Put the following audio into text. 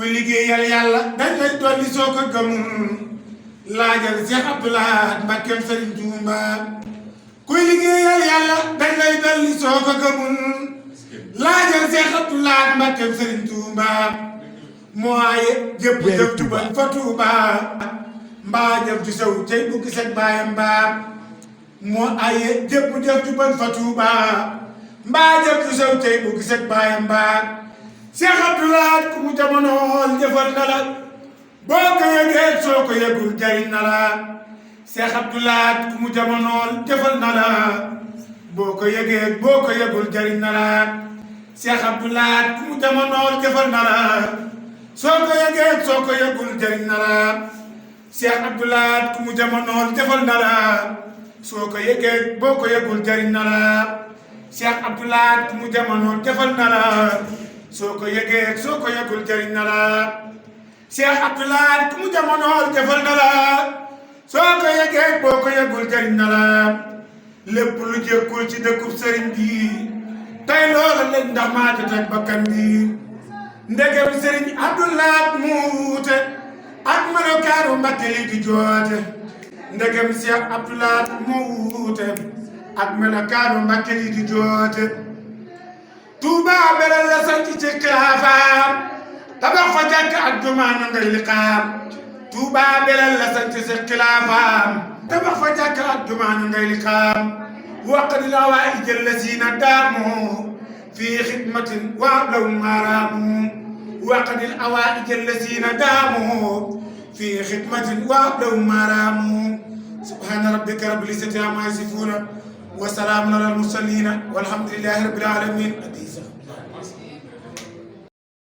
kuy liggéeyal yàlla dañ lay dolli soo ko gëmul laajal Cheikh Abdou Lahad Mbacké Serigne Touba kuy liggéeyal yàlla dañ lay dolli soo ko gëmul laajal Cheikh Abdou Lahad Mbacké Serigne Touba moo aaye jëpp jëf ju bon fa Touba mbaa jëf ju sew tey bu gis ak baayam mbaa moo aaye jëpp jëf ju bon fa Touba mbaa jëf ju sew tey bu gis ak baayam mbaa Cheikh Abdou Lahad ku mu jamonool jëfal na la boo ko yëgee soo ko yëgul jariñ na la Cheikh Abdou Lahad ku mu jamonool jëfal na la boo ko yëgee boo ko yëgul jariñ na la Cheikh Abdou Lahad ku mu jamonool jëfal na la soo ko yëgee soo ko yëgul jariñ na la Cheikh Abdou Lahad ku mu jamonool jëfal na la soo ko yëgee boo ko yëgul jariñ na la Cheikh Abdou Lahad ku mu jamonool jëfal na la soo ko yëgee soo ko yëgul jariñ na la Cheikh Abdou Lahad ku mu jamonool jëfal na la soo ko yëgee boo ko yëgul jariñ na la lépp lu jékkul ci dëkkub sëriñ bi tey loola lañ ndax maa ci teg bakkan bi ndegem sëriñ Abdou Lahad mu wuute ak melokaaru Mbacké li di joote ndegem Cheikh Abdou Lahad mu wuute ak melokaaru Mbacké li di joote Touba belal la sant ci xilaafaam tabax fa jàkk ak jumaa ngay liqaam Touba belal la sant ci xilaafaam tabax fa jàkk ak jumaa ngay liqaam waqdil hawaa'ij allazina daamu fi xidmatin wa ablahum maaraamu waqdil hawaa'ij allazina daamu fi xidmatin wa ablahum maaraamu subhaana rabbika rabbil izzati ammaa yasifuuna wa salaamun alal mursaliin walhamdulillahi rabbil aalamiin